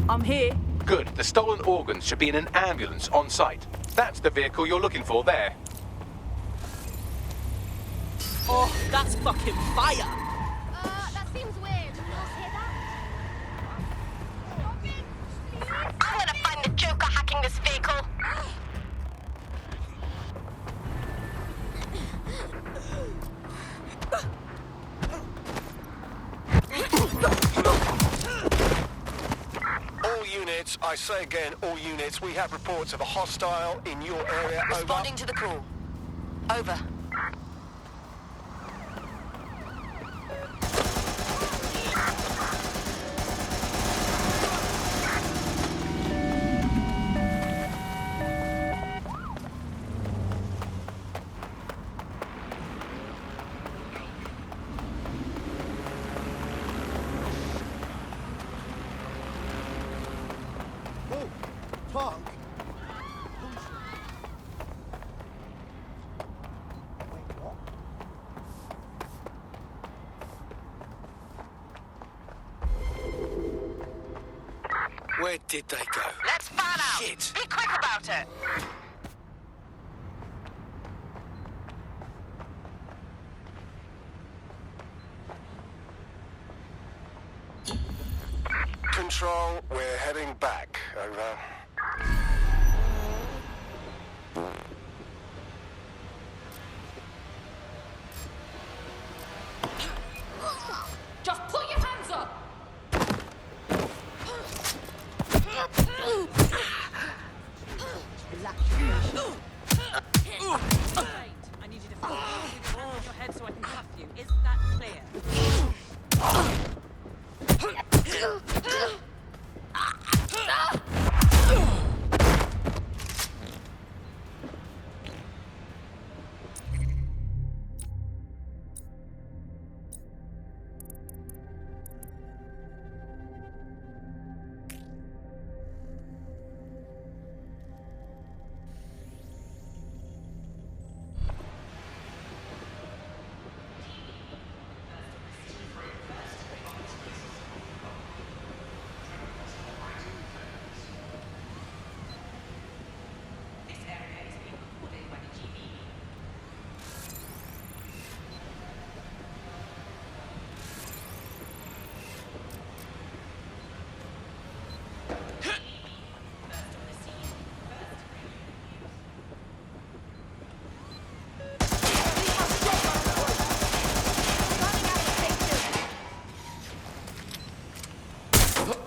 I'm here. Good. The stolen organs should be in an ambulance on site. That's the vehicle you're looking for there. Oh, that's fucking fire! That seems weird. You guys hear that? I'm gonna find the Joker hacking this vehicle. All units, I say again, all units, we have reports of a hostile in your area. Responding to the call. Over. Where did they go? Let's fan out. Shit. Be quick about it. Control, we're heading back. Over. Just put your hands up! I need you to focus with your hands on your head so I can cuff you. Is that clear?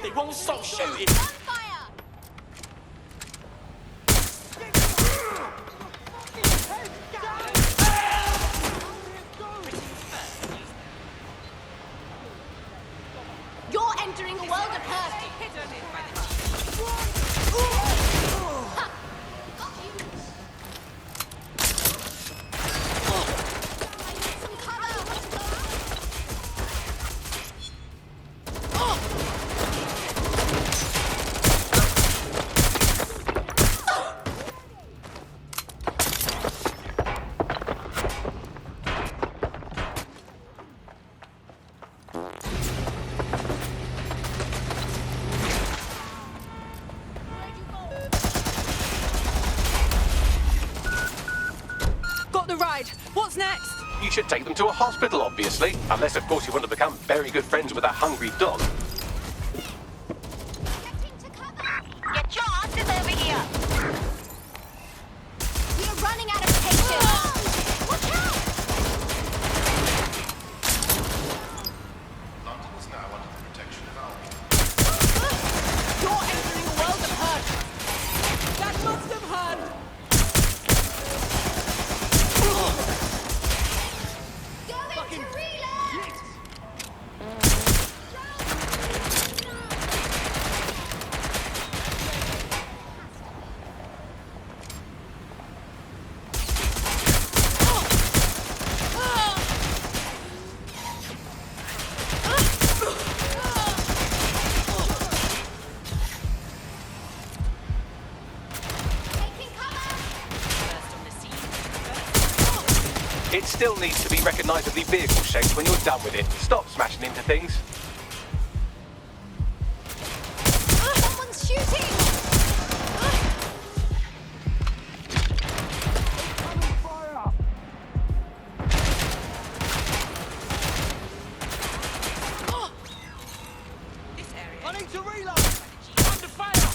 They won't stop shooting! Fire! You're entering a world of hurt! Got the ride. What's next? You should take them to a hospital, obviously. Unless, of course, you want to become very good friends with a hungry dog. Getting to cover! Get your asses over here. We're running out of patience! Watch out! London is now under the protection of Albion. You're entering a world of hurt! That must have hurt. Going to reload! Taking cover! It still needs to be recognisably vehicle-shaped when you're done with it. Stop smashing into things. shooting! This area. I need to reload! Under fire!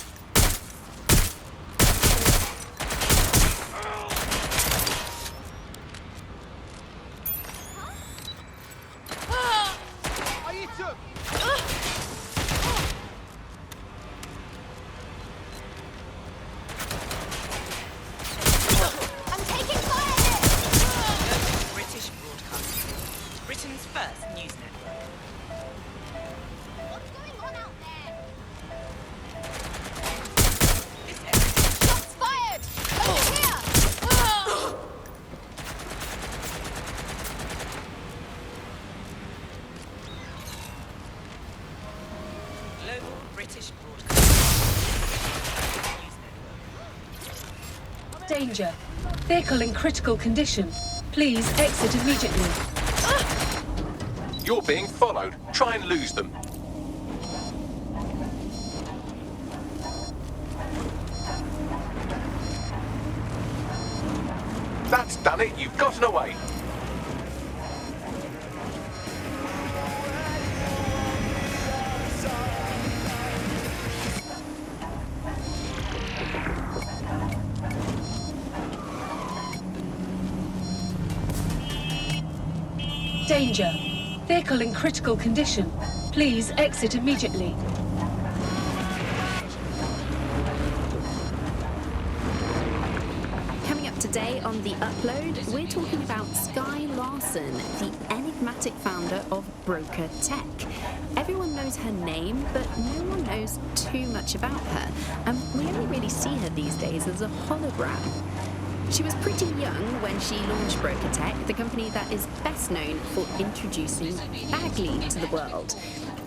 Are you took? I'm taking fire here! British Broadcasting. Britain's first news network. What's going on out there? This area. Shots fired! Over here! Global British Broadcasting. News network. Danger. Vehicle in critical condition. Please exit immediately. You're being followed. Try and lose them. That's done it. You've gotten away. Danger. Vehicle in critical condition. Please exit immediately. Coming up today on The Upload, we're talking about Skye Larson, the enigmatic founder of Broker Tech. Everyone knows her name, but no one knows too much about her, and we only really see her these days as a hologram. She was pretty young when she launched Broker Tech, the company that is best known for introducing Bagley to the world.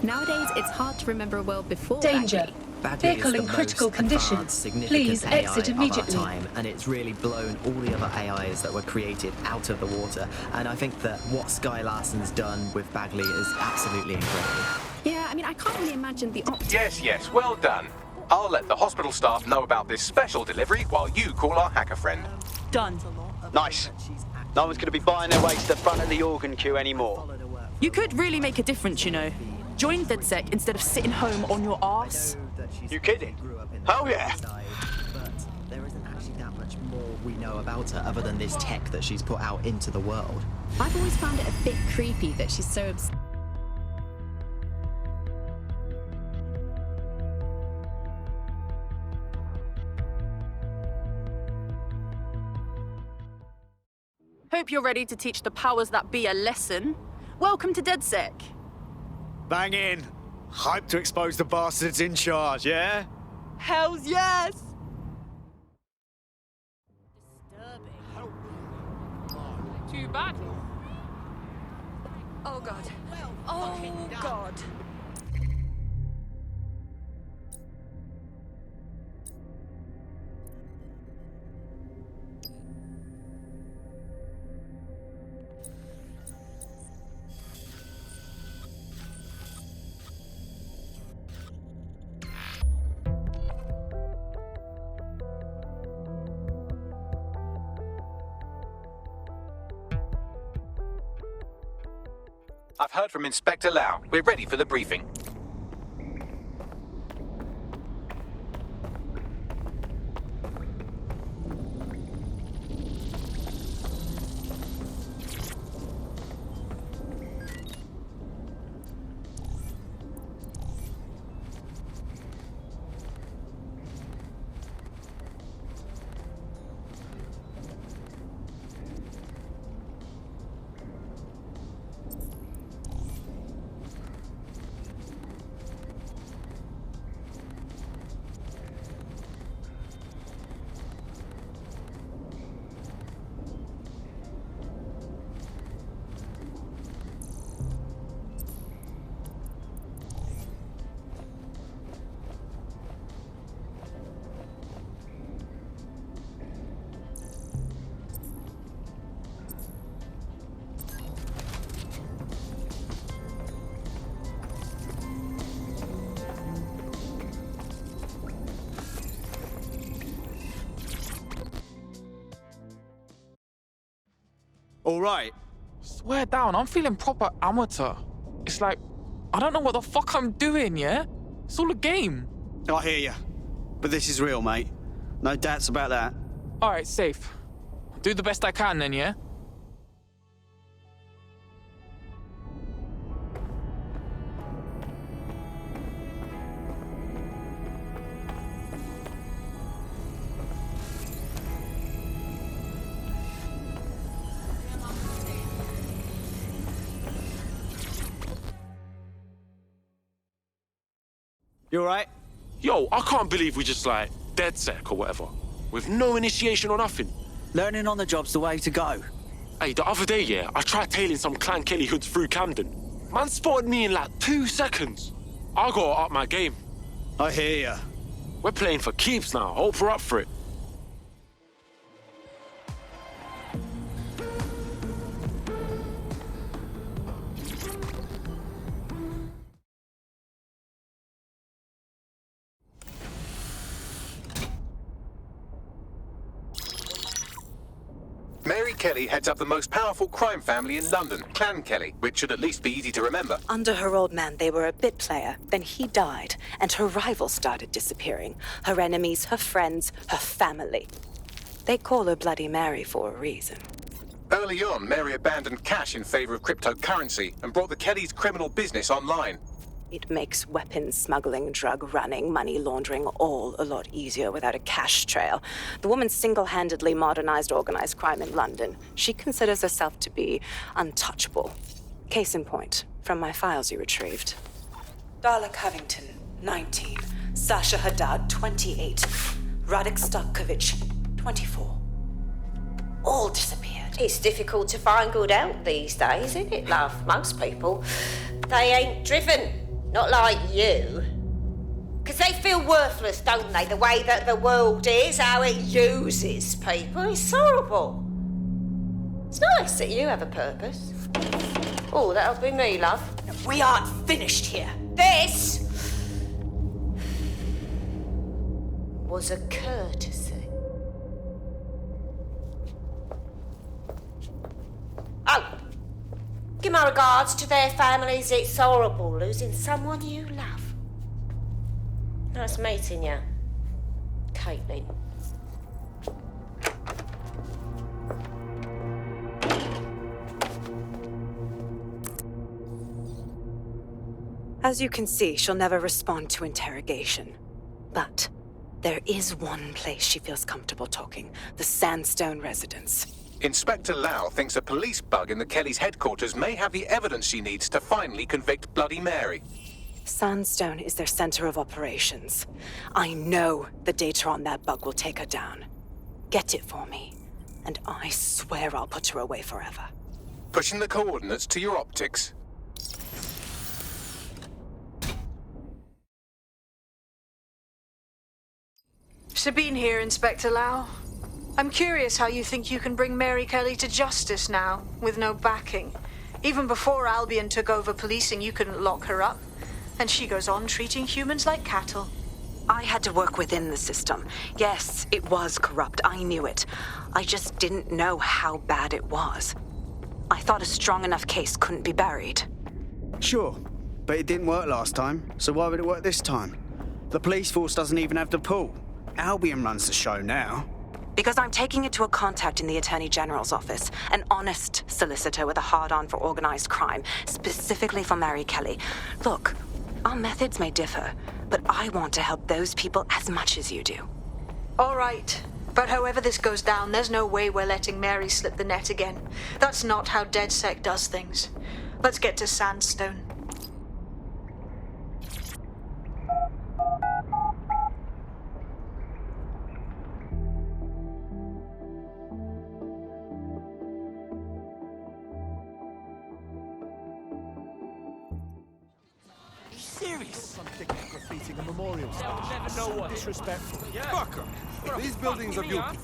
Nowadays, it's hard to remember a world before Danger. Bagley. Vehicle in critical condition. Please exit immediately. Time, and it's really blown all the other AIs that were created out of the water. And I think that what Skye Larson's done with Bagley is absolutely incredible. Yeah, I mean, I can't really imagine the Yes, well done. I'll let the hospital staff know about this special delivery while you call our hacker friend. Done. Nice. No one's going to be buying their way to the front of the organ queue anymore. You could really make a difference, you know. Join DedSec instead of sitting home on your arse. You kidding? Hell yeah. But there isn't actually that much more we know about her other than this tech that she's put out into the world. I've always found it a bit creepy that she's so obsessed. Hope you're ready to teach the powers that be a lesson. Welcome to DedSec. Bang in. Hype to expose the bastards in charge, yeah? Hells yes! Disturbing. Too bad. Oh God. Oh God. I've heard from Inspector Lau. We're ready for the briefing. All right. Swear down, I'm feeling proper amateur. It's like, I don't know what the fuck I'm doing, yeah? It's all a game. I hear you. But this is real, mate. No doubts about that. All right, safe. Do the best I can then, yeah? You all right? Yo, I can't believe we just, like, DedSec or whatever. With no initiation or nothing. Learning on the job's the way to go. Hey, the other day, yeah, I tried tailing some Clan Kelly hoods through Camden. Man spotted me in, like, 2 seconds. I gotta up my game. I hear ya. We're playing for keeps now. Hope we're up for it. Mary Kelly heads up the most powerful crime family in London, Clan Kelly, which should at least be easy to remember. Under her old man, they were a bit player. Then he died, and her rivals started disappearing. Her enemies, her friends, her family. They call her Bloody Mary for a reason. Early on, Mary abandoned cash in favor of cryptocurrency and brought the Kellys' criminal business online. It makes weapons smuggling, drug running, money laundering all a lot easier without a cash trail. The woman single-handedly modernized organized crime in London. She considers herself to be untouchable. Case in point, from my files you retrieved. Darla Covington, 19. Sasha Haddad, 28. Radek Stokovich, 24. All disappeared. It's difficult to find good help these days, isn't it, love? Most people, they ain't driven. Not like you. Because they feel worthless, don't they? The way that the world is, how it uses people. It's horrible. It's nice that you have a purpose. Oh, that'll be me, love. We aren't finished here. This was a courtesy. Oh, give my regards to their families. It's horrible losing someone you love. Nice meeting you, Caitlin. As you can see, she'll never respond to interrogation. But there is one place she feels comfortable talking, the Sandstone residence. Inspector Lau thinks a police bug in the Kellys' headquarters may have the evidence she needs to finally convict Bloody Mary. Sandstone is their center of operations. I know the data on that bug will take her down. Get it for me, and I swear I'll put her away forever. Pushing the coordinates to your optics. Sabine here, Inspector Lau. I'm curious how you think you can bring Mary Kelly to justice now, with no backing. Even before Albion took over policing, you couldn't lock her up. And she goes on treating humans like cattle. I had to work within the system. Yes, it was corrupt. I knew it. I just didn't know how bad it was. I thought a strong enough case couldn't be buried. Sure, but it didn't work last time, so why would it work this time? The police force doesn't even have the pull. Albion runs the show now. Because I'm taking it to a contact in the Attorney General's office, an honest solicitor with a hard-on for organized crime, specifically for Mary Kelly. Look, our methods may differ, but I want to help those people as much as you do. All right, but however this goes down, there's no way we're letting Mary slip the net again. That's not how DedSec does things. Let's get to Sandstone. Serious? Graffitiing a memorial stand. I would never know what. Disrespectful. Yeah. Fuck 'em. These buildings are beautiful.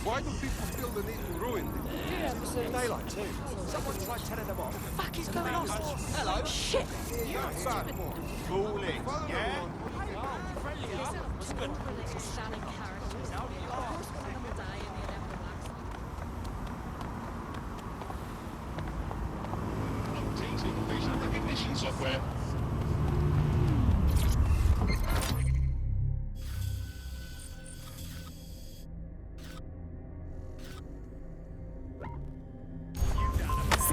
Why do people feel the need to ruin them? Yeah, it's daylight too. Someone tried telling them off. What the fuck is going on? Hello? Shit. Fooling. Yeah? software.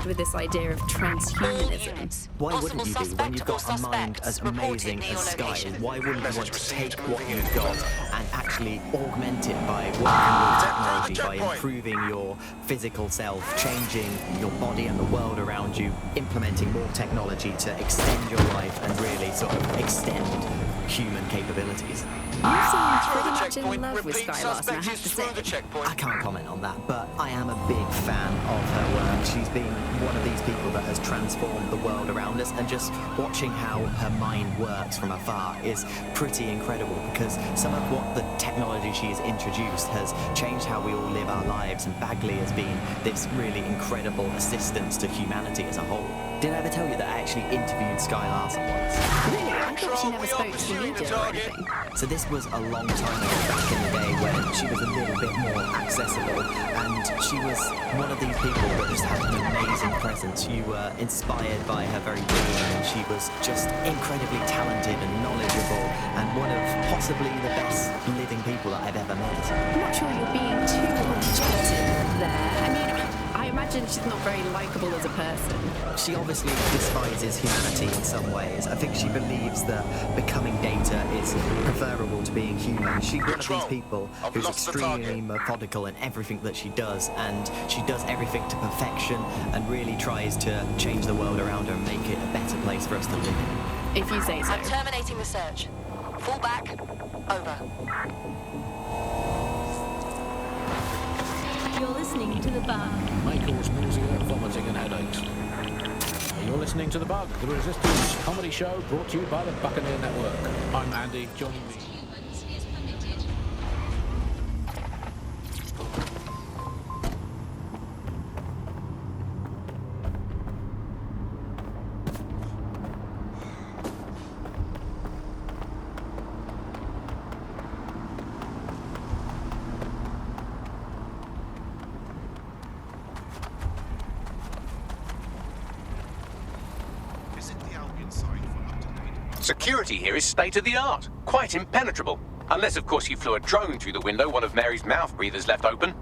With this idea of transhumanism. Why wouldn't you be when you've got a mind as amazing as Sky? Why wouldn't you want to take what you've got and actually augment it by working with technology, by improving your physical self, changing your body and the world around you, implementing more technology to extend your life and really sort of extend human capabilities? You seem pretty much in love with Sky Larson, I have to say. I can't comment on that, but I am a big fan of her work. She's been one of these people that has transformed the world around us, and just watching how her mind works from afar is pretty incredible, because some of what the technology she has introduced has changed how we all live our lives, and Bagley has been this really incredible assistance to humanity as a whole. Did I ever tell you that I actually interviewed Sky Larson once? Really? I thought she never spoke to the media or anything. So this was a long time ago, back in the day when she was a little bit more accessible, and she was one of these people that just had an amazing presence. You were inspired by her very being, and she was just incredibly talented and knowledgeable, and one of possibly the best living people that I've ever met. I'm not sure you're being too objective there. I mean, I imagine she's not very likable as a person. She obviously despises humanity in some ways. I think she believes that becoming data is preferable to being human. She's one of these people who's extremely methodical in everything that she does, and she does everything to perfection and really tries to change the world around her and make it a better place for us to live in. If you say so. I'm terminating the search. Fall back. Over. You're listening to The Bug. May cause nausea, vomiting and headaches. You're listening to The Bug, the Resistance comedy show brought to you by the Buccaneer Network. I'm Andy, joining me. Security here is state-of-the-art, quite impenetrable. Unless, of course, you flew a drone through the window one of Mary's mouth breathers left open.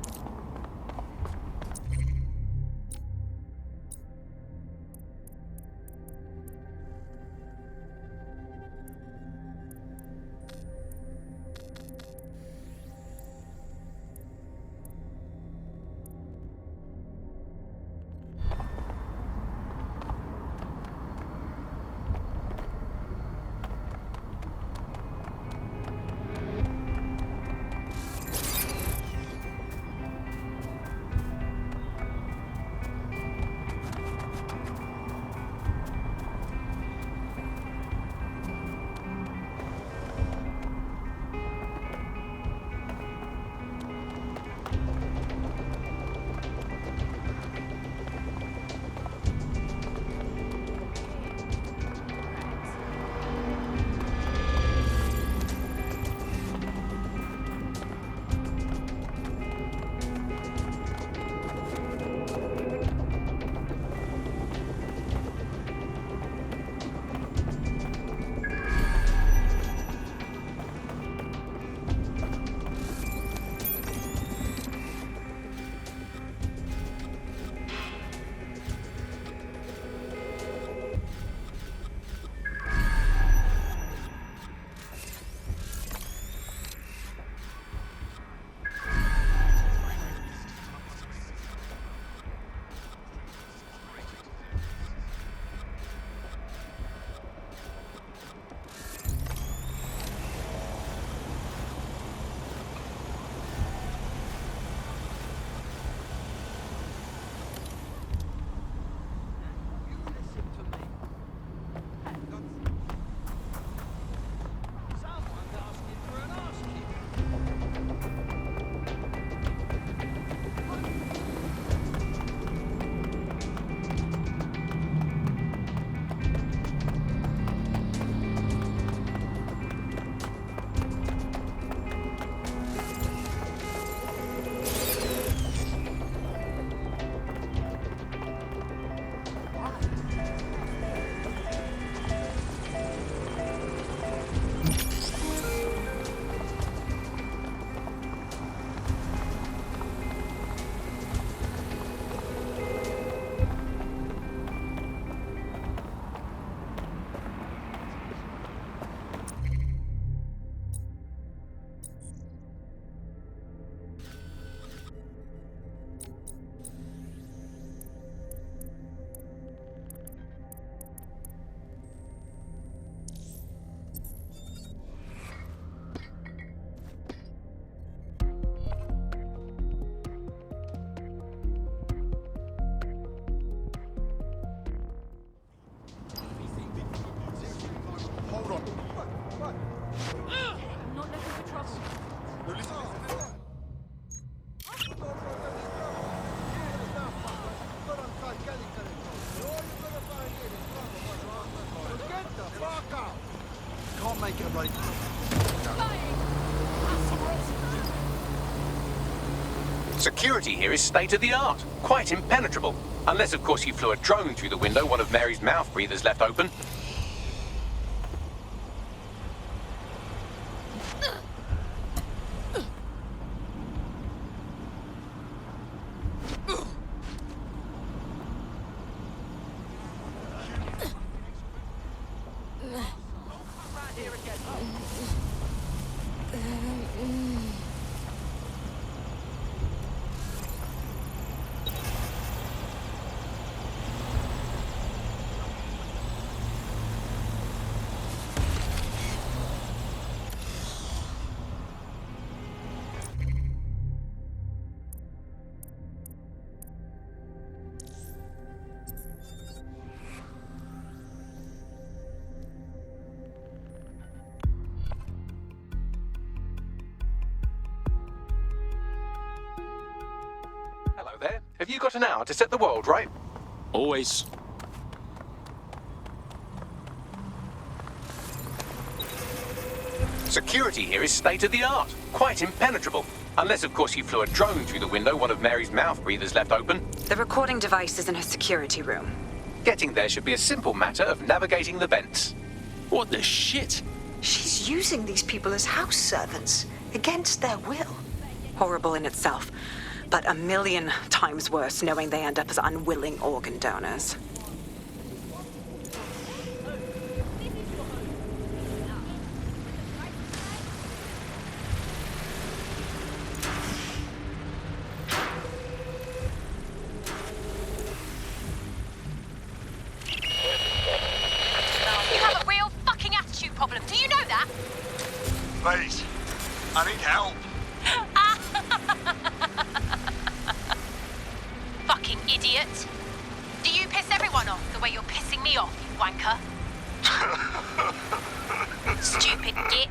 I'm like... Security here is state-of-the-art, quite impenetrable. Unless, of course, you flew a drone through the window one of Mary's mouth breathers left open. Hello there. Have you got an hour to set the world right? Always. Security here is state-of-the-art, quite impenetrable. Unless, of course, you flew a drone through the window one of Mary's mouth breathers left open. The recording device is in her security room. Getting there should be a simple matter of navigating the vents. What the shit? She's using these people as house servants, against their will. Horrible in itself, but a million times worse knowing they end up as unwilling organ donors. You have a real fucking attitude problem. Do you know that? Please, I need help. Fucking idiot. Do you piss everyone off the way you're pissing me off, you wanker? Stupid git.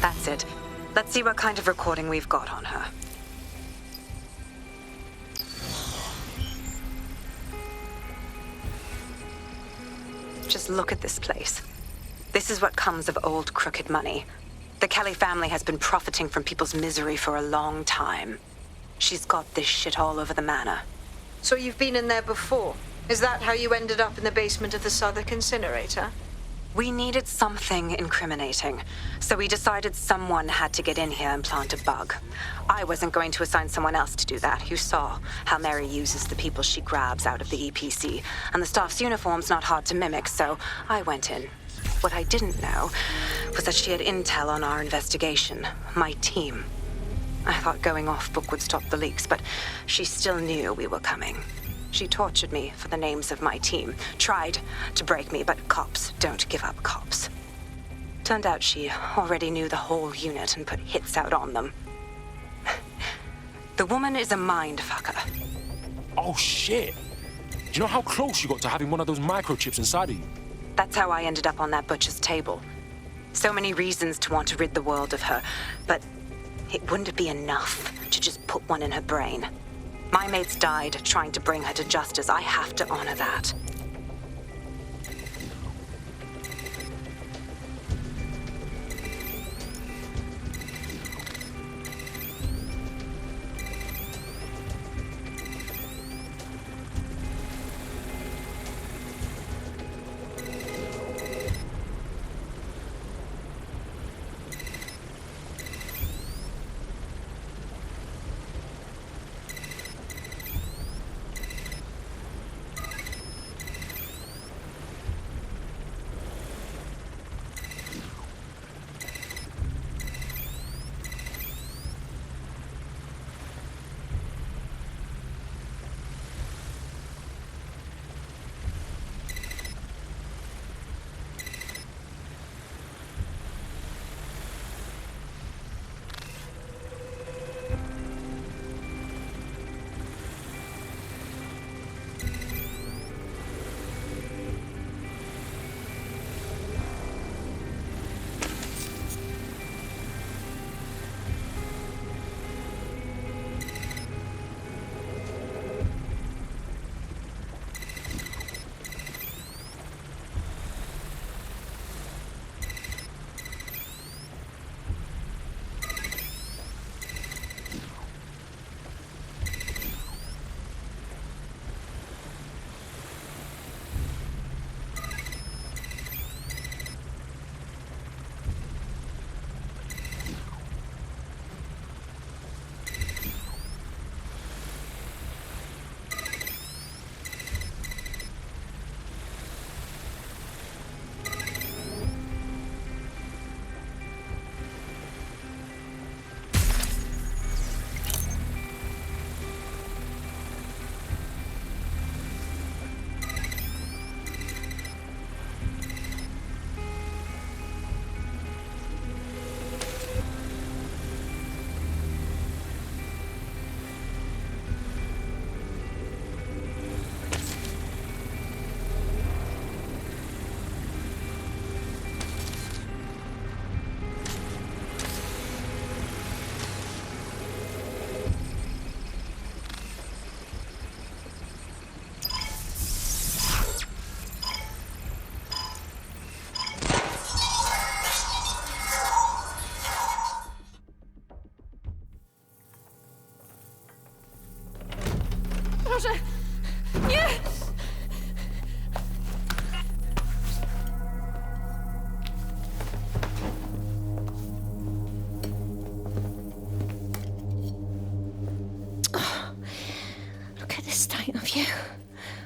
That's it. Let's see what kind of recording we've got on her. Just look at this place. This is what comes of old crooked money. The Kelly family has been profiting from people's misery for a long time. She's got this shit all over the manor. So you've been in there before? Is that how you ended up in the basement of the Southwark incinerator? We needed something incriminating, so we decided someone had to get in here and plant a bug. I wasn't going to assign someone else to do that. You saw how Mary uses the people she grabs out of the EPC, and the staff's uniform's not hard to mimic, so I went in. What I didn't know was that she had intel on our investigation, my team. I thought going off book would stop the leaks, but she still knew we were coming. She tortured me for the names of my team, tried to break me, but cops don't give up cops. Turned out she already knew the whole unit and put hits out on them. The woman is a mind fucker. Oh shit! Do you know how close you got to having one of those microchips inside of you? That's how I ended up on that butcher's table. So many reasons to want to rid the world of her, but it wouldn't be enough to just put one in her brain. My mates died trying to bring her to justice. I have to honor that.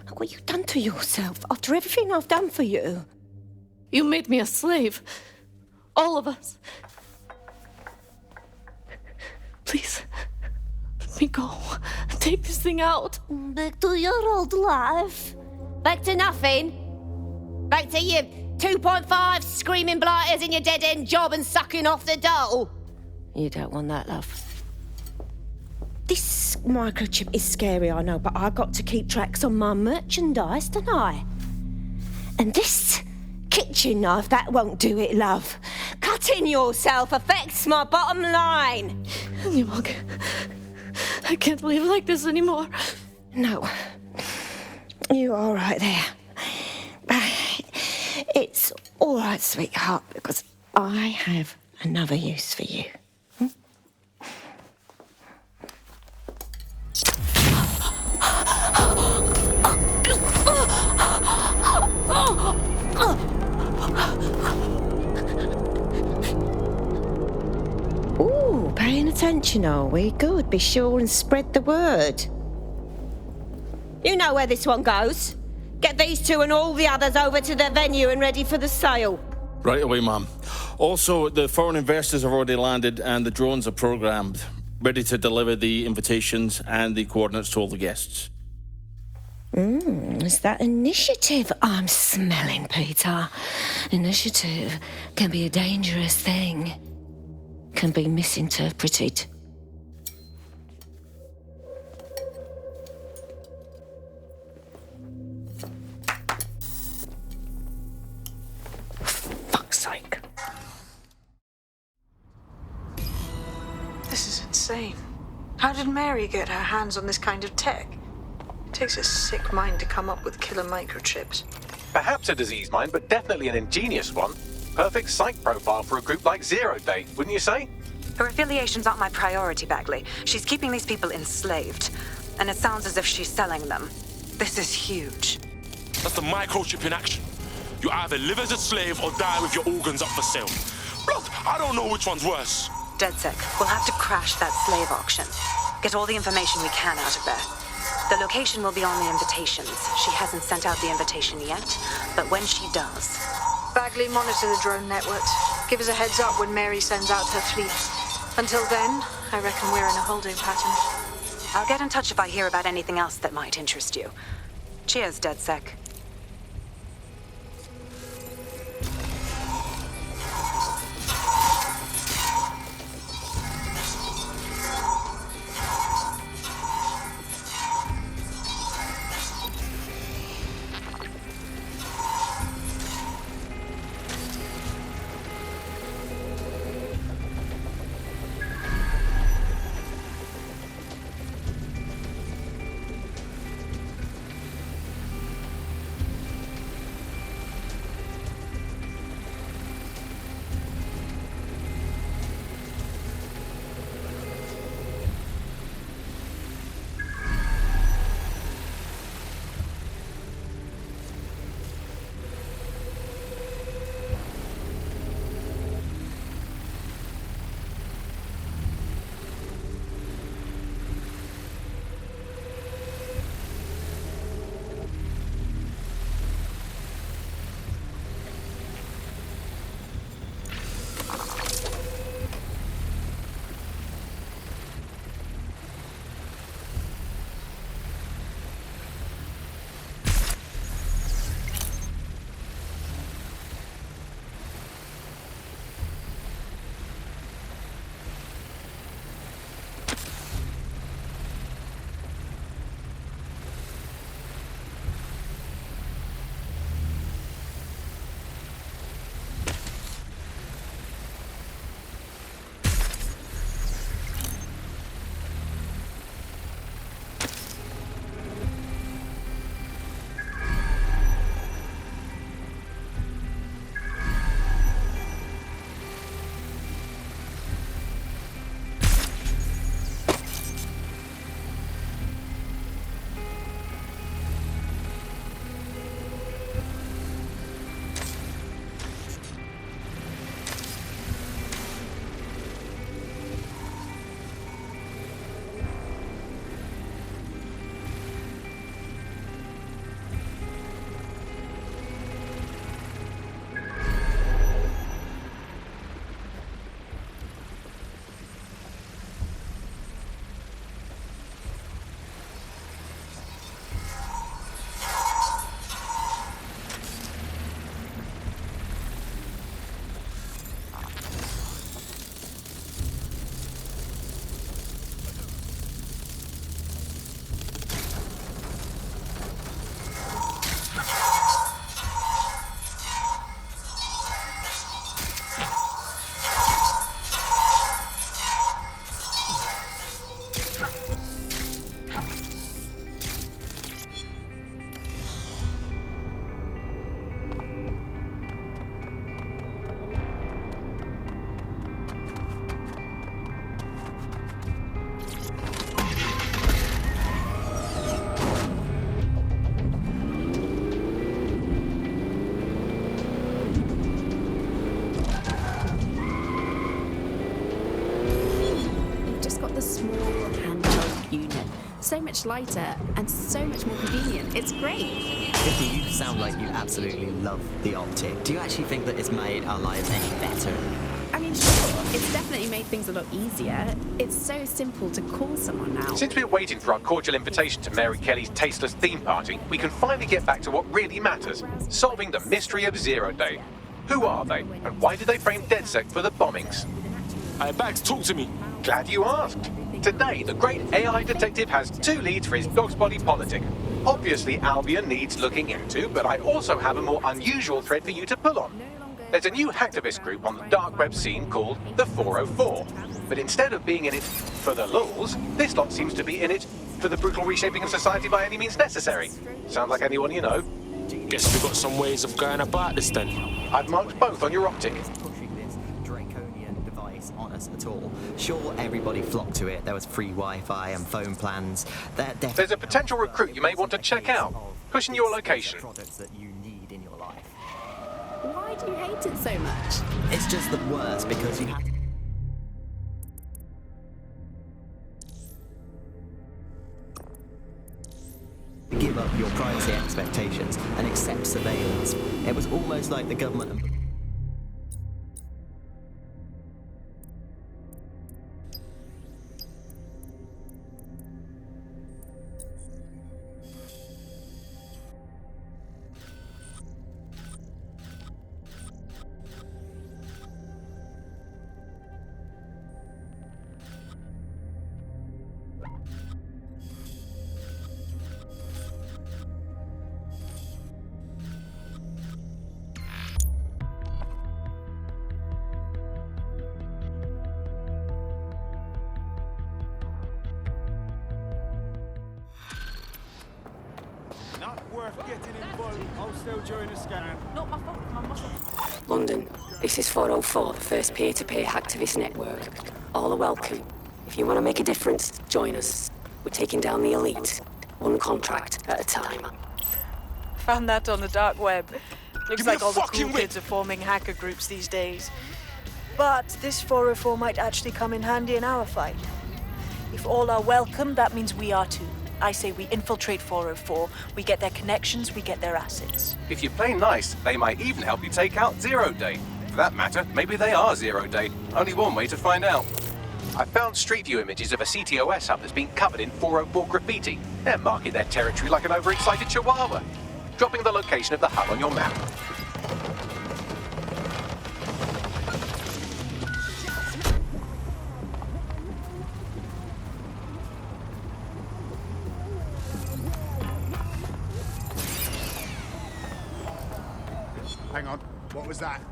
Look what you've done to yourself after everything I've done for you. You made me a slave. All of us. Please, let me go. Take this thing out. Back to your old life. Back to nothing. Back to you 2.5 screaming blighters in your dead-end job and sucking off the dole. You don't want that, love. This microchip is scary, I know, but I've got to keep tracks on my merchandise, don't I? And this kitchen knife, that won't do it, love. Cutting yourself affects my bottom line. I can't live like this anymore. No. You're all right there. It's all right, sweetheart, because I have another use for you. Ooh, paying attention, are we? Good. Be sure and spread the word. You know where this one goes. Get these two and all the others over to the venue and ready for the sale. Right away, ma'am. Also, the foreign investors have already landed and the drones are programmed, ready to deliver the invitations and the coordinates to all the guests. Is that initiative I'm smelling, Peter? Initiative can be a dangerous thing. Can be misinterpreted. Fuck's sake. This is insane. How did Mary get her hands on this kind of tech? It takes a sick mind to come up with killer microchips. Perhaps a disease mind, but definitely an ingenious one. Perfect psych profile for a group like Zero Day, wouldn't you say? Her affiliations aren't my priority, Bagley. She's keeping these people enslaved. And it sounds as if she's selling them. This is huge. That's the microchip in action. You either live as a slave or die with your organs up for sale. Look, I don't know which one's worse. DedSec, we'll have to crash that slave auction. Get all the information we can out of there. The location will be on the invitations. She hasn't sent out the invitation yet, but when she does... Bagley, monitor the drone networks. Give us a heads up when Mary sends out her fleet. Until then, I reckon we're in a holding pattern. I'll get in touch if I hear about anything else that might interest you. Cheers, DedSec. so much lighter and so much more convenient. It's great. Vicky, you sound like you absolutely love the optic. Do you actually think that it's made our lives any better? I mean, sure, it's definitely made things a lot easier. It's so simple to call someone now. Since we're waiting for our cordial invitation to Mary Kelly's tasteless theme party, we can finally get back to what really matters, solving the mystery of Zero Day. Who are they, and why did they frame DedSec for the bombings? Hey, Bags, talk to me. Glad you asked. Today, the great AI detective has 2 leads for his dog's body politic. Obviously, Albion needs looking into, but I also have a more unusual thread for you to pull on. There's a new hacktivist group on the dark web scene called the 404. But instead of being in it for the lulz, this lot seems to be in it for the brutal reshaping of society by any means necessary. Sound like anyone you know? Guess we've got some ways of going about this then. I've marked both on your optic. Pushing this draconian device on us at all. Sure, everybody flocked to it. There was free Wi-Fi and phone plans. There's a potential recruit you may want to check out. Pushing your location. Products that you need in your life. Why do you hate it so much? It's just the worst because you have to give up your privacy expectations and accept surveillance. It was almost like the government... London, this is 404, the first peer-to-peer hacktivist network. All are welcome. If you want to make a difference, join us. We're taking down the elite, one contract at a time. Found that on the dark web. Looks like all the cool kids are forming hacker groups these days. But this 404 might actually come in handy in our fight. If all are welcome, that means we are too. I say we infiltrate 404, we get their connections, we get their assets. If you play nice, they might even help you take out Zero Day. For that matter, maybe they are Zero Day. Only one way to find out. I found Street View images of a CTOS hub that's been covered in 404 graffiti. They're marking their territory like an overexcited chihuahua. Dropping the location of the hub on your map. Hang on, what was that?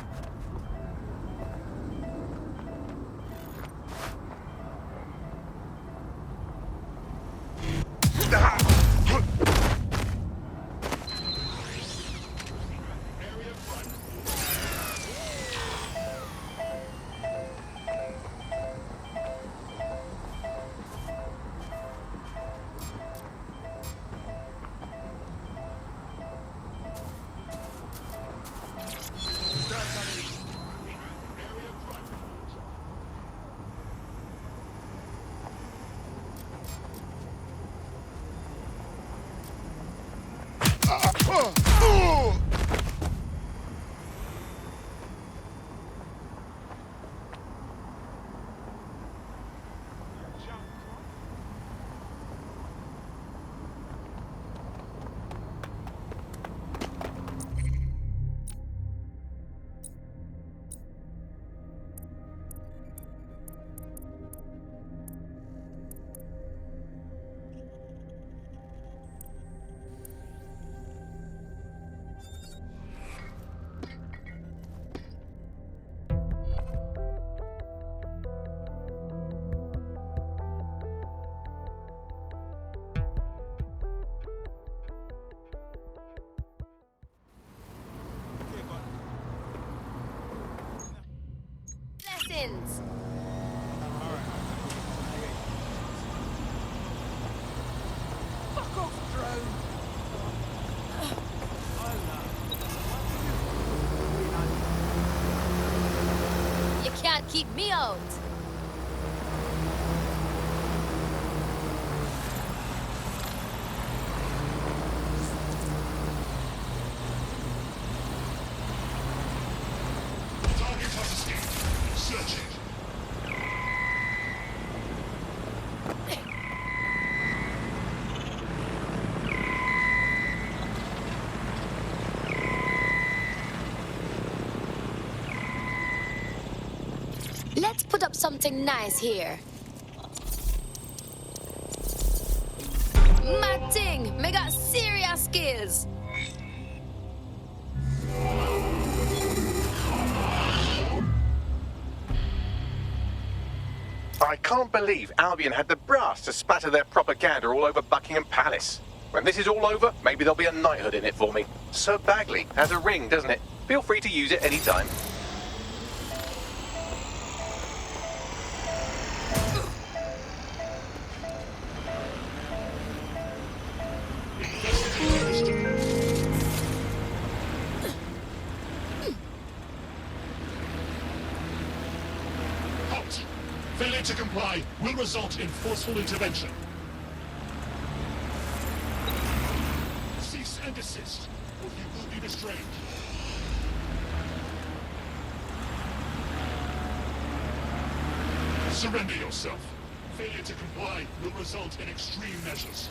Lessons. Fuck off, drone! You can't keep me out. up something nice here. Mad thing! Me got serious skills! I can't believe Albion had the brass to spatter their propaganda all over Buckingham Palace. When this is all over, maybe there'll be a knighthood in it for me. Sir Bagley has a ring, doesn't it? Feel free to use it anytime. Halt! Failure to comply will result in forceful intervention. Cease and desist, or you will be restrained. Surrender yourself. Failure to comply will result in extreme measures.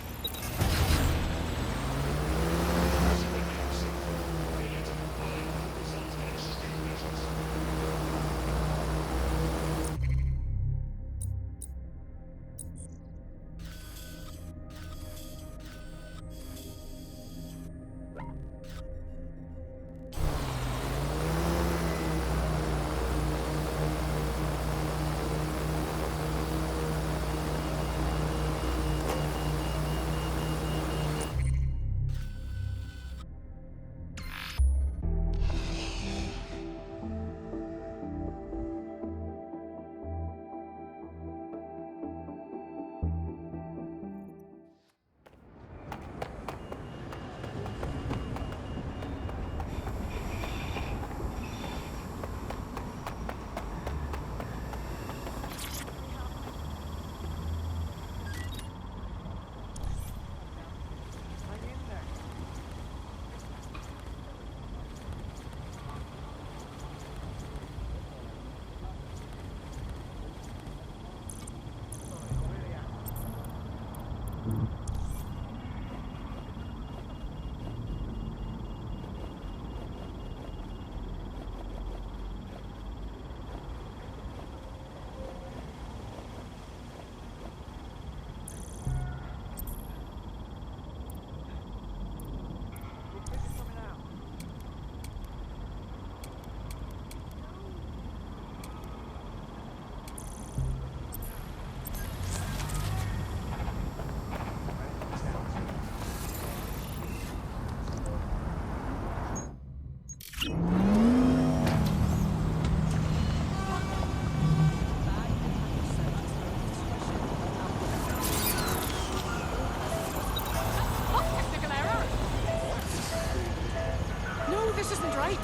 This isn't right.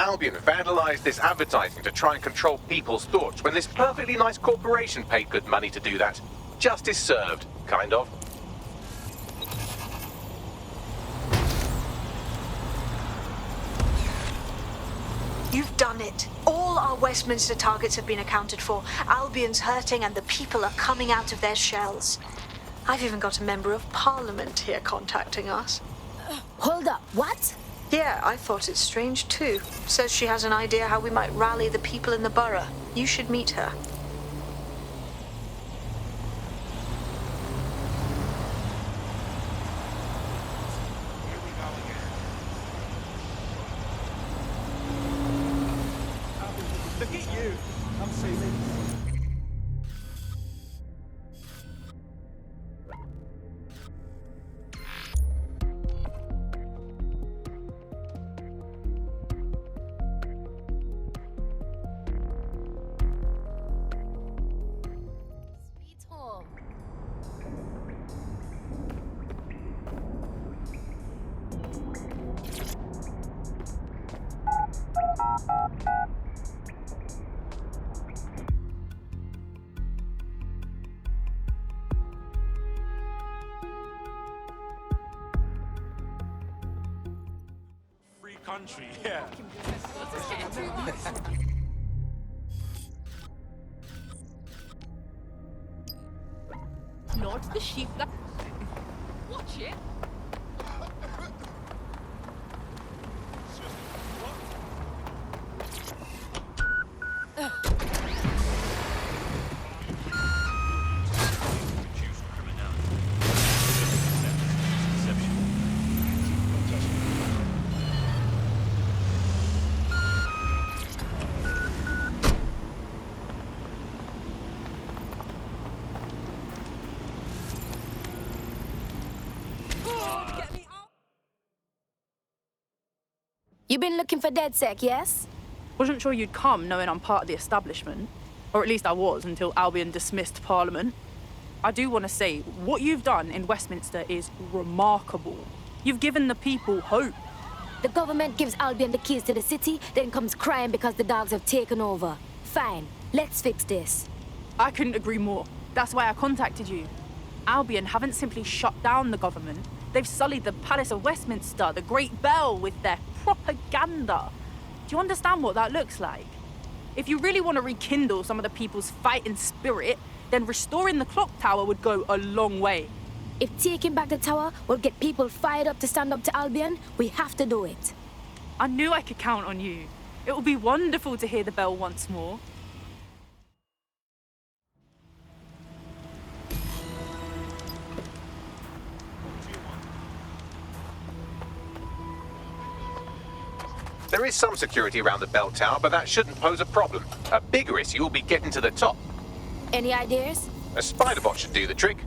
Albion vandalized this advertising to try and control people's thoughts when this perfectly nice corporation paid good money to do that. Justice served, kind of. You've done it. All our Westminster targets have been accounted for. Albion's hurting and the people are coming out of their shells. I've even got a member of Parliament here contacting us. Hold up, what? Yeah, I thought it strange too. Says she has an idea how we might rally the people in the borough. You should meet her. Look at you. I'm saving. Sweet home. Free country, yeah. Not the sheep that... Watch it. You been looking for DedSec, yes? Wasn't sure you'd come knowing I'm part of the establishment. Or at least I was until Albion dismissed Parliament. I do want to say, what you've done in Westminster is remarkable. You've given the people hope. The government gives Albion the keys to the city, then comes crying because the dogs have taken over. Fine, let's fix this. I couldn't agree more. That's why I contacted you. Albion haven't simply shut down the government. They've sullied the Palace of Westminster, the Great Bell, with their propaganda. Do you understand what that looks like? If you really want to rekindle some of the people's fighting spirit, then restoring the clock tower would go a long way. If taking back the tower will get people fired up to stand up to Albion, we have to do it. I knew I could count on you. It will be wonderful to hear the bell once more. There is some security around the bell tower, but that shouldn't pose a problem. A bigger issue will be getting to the top. Any ideas? A spider bot should do the trick.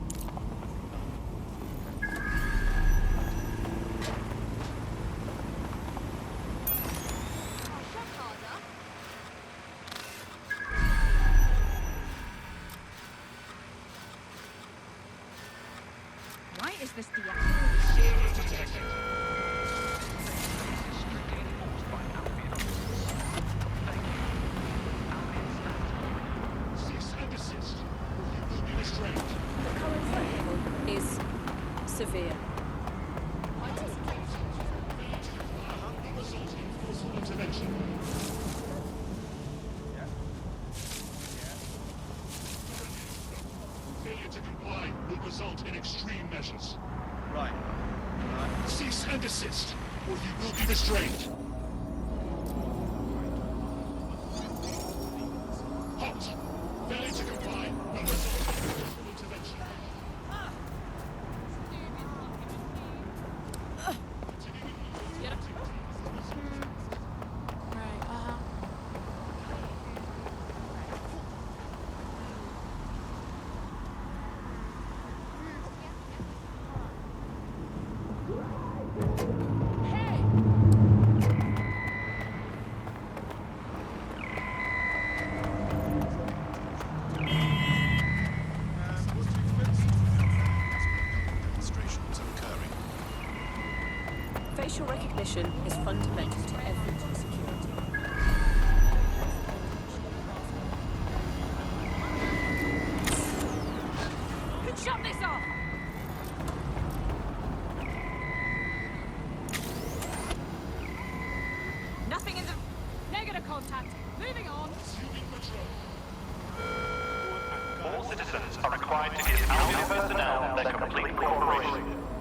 Why is this the is severe. Failure to comply will result in extreme measures. Right. Cease and desist, or you will be restrained. Halt! Failure to comply will result in physical intervention. Facial recognition is fundamental to every security. are required to give Albion personnel their complete cooperation.